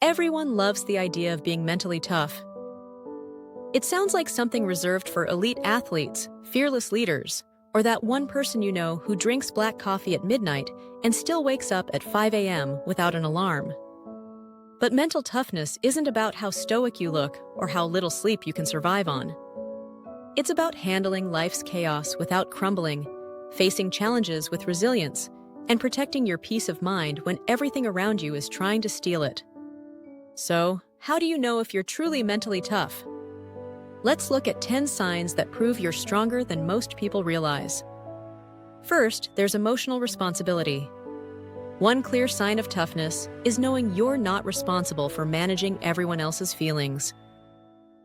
Everyone loves the idea of being mentally tough. It sounds like something reserved for elite athletes, fearless leaders, or that one person you know who drinks black coffee at midnight and still wakes up at 5 a.m. without an alarm. But mental toughness isn't about how stoic you look or how little sleep you can survive on. It's about handling life's chaos without crumbling, facing challenges with resilience, and protecting your peace of mind when everything around you is trying to steal it. So, how do you know if you're truly mentally tough? Let's look at 10 signs that prove you're stronger than most people realize. First, there's emotional responsibility. One clear sign of toughness is knowing you're not responsible for managing everyone else's feelings.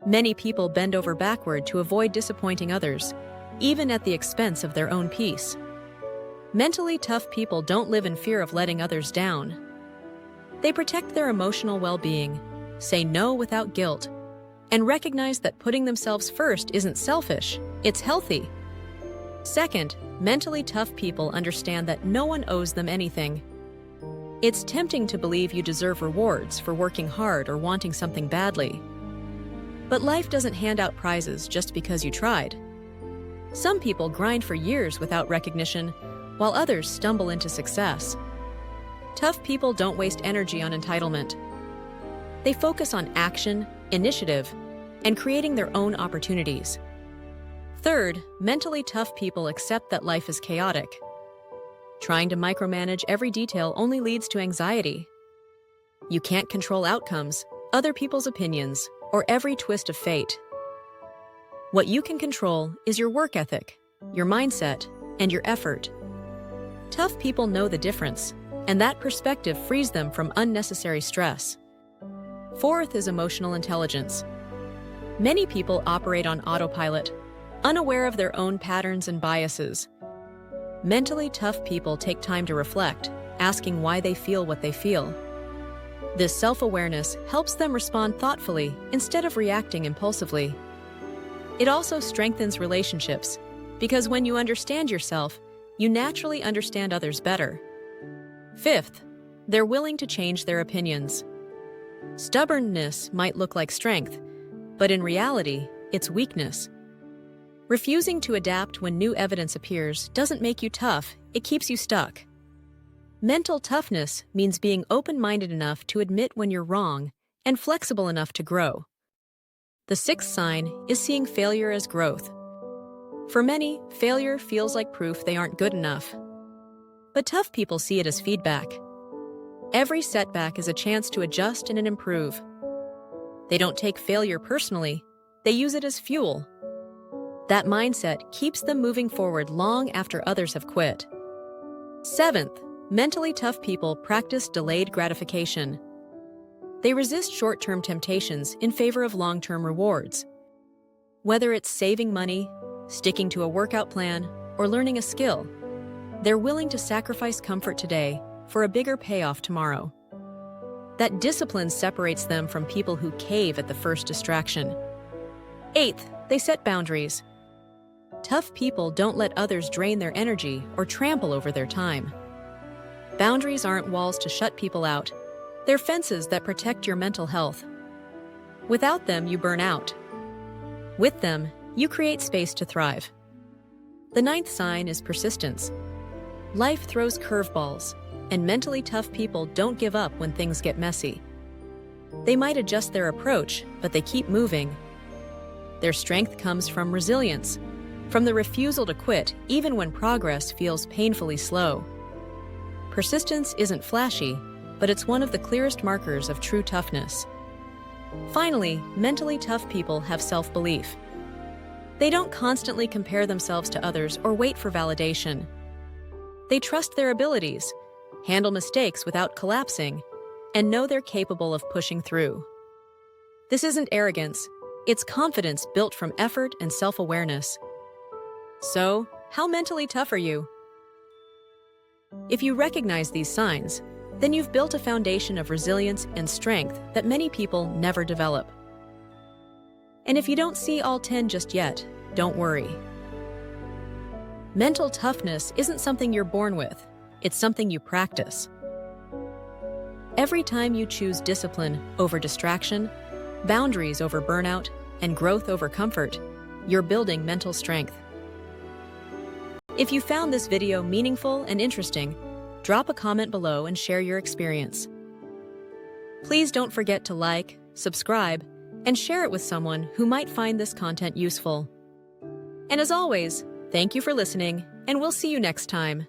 Many people bend over backward to avoid disappointing others, even at the expense of their own peace. Mentally tough people don't live in fear of letting others down. They protect their emotional well-being, say no without guilt, and recognize that putting themselves first isn't selfish, it's healthy. Second, mentally tough people understand that no one owes them anything. It's tempting to believe you deserve rewards for working hard or wanting something badly. But life doesn't hand out prizes just because you tried. Some people grind for years without recognition, while others stumble into success. Tough people don't waste energy on entitlement. They focus on action, initiative, and creating their own opportunities. Third, mentally tough people accept that life is chaotic. Trying to micromanage every detail only leads to anxiety. You can't control outcomes, other people's opinions, or every twist of fate. What you can control is your work ethic, your mindset, and your effort. Tough people know the difference, and that perspective frees them from unnecessary stress. Fourth is emotional intelligence. Many people operate on autopilot, unaware of their own patterns and biases. Mentally tough people take time to reflect, asking why they feel what they feel. This self-awareness helps them respond thoughtfully instead of reacting impulsively. It also strengthens relationships, because when you understand yourself, you naturally understand others better. Fifth, they're willing to change their opinions. Stubbornness might look like strength, but in reality, it's weakness. Refusing to adapt when new evidence appears doesn't make you tough, it keeps you stuck. Mental toughness means being open-minded enough to admit when you're wrong and flexible enough to grow. The sixth sign is seeing failure as growth. For many, failure feels like proof they aren't good enough. But tough people see it as feedback. Every setback is a chance to adjust and improve. They don't take failure personally, they use it as fuel. That mindset keeps them moving forward long after others have quit. Seventh, mentally tough people practice delayed gratification. They resist short-term temptations in favor of long-term rewards. Whether it's saving money, sticking to a workout plan, or learning a skill, they're willing to sacrifice comfort today for a bigger payoff tomorrow. That discipline separates them from people who cave at the first distraction. Eighth, they set boundaries. Tough people don't let others drain their energy or trample over their time. Boundaries aren't walls to shut people out. They're fences that protect your mental health. Without them, you burn out. With them, you create space to thrive. The ninth sign is persistence. Life throws curveballs, and mentally tough people don't give up when things get messy. They might adjust their approach, but they keep moving. Their strength comes from resilience, from the refusal to quit even when progress feels painfully slow. Persistence isn't flashy, but it's one of the clearest markers of true toughness. Finally, mentally tough people have self-belief. They don't constantly compare themselves to others or wait for validation. They trust their abilities, handle mistakes without collapsing, and know they're capable of pushing through. This isn't arrogance, it's confidence built from effort and self-awareness. So, how mentally tough are you? If you recognize these signs, then you've built a foundation of resilience and strength that many people never develop. And if you don't see all 10 just yet, don't worry. Mental toughness isn't something you're born with, it's something you practice. Every time you choose discipline over distraction, boundaries over burnout, and growth over comfort, you're building mental strength. If you found this video meaningful and interesting, drop a comment below and share your experience. Please don't forget to like, subscribe, and share it with someone who might find this content useful. And as always, thank you for listening, and we'll see you next time.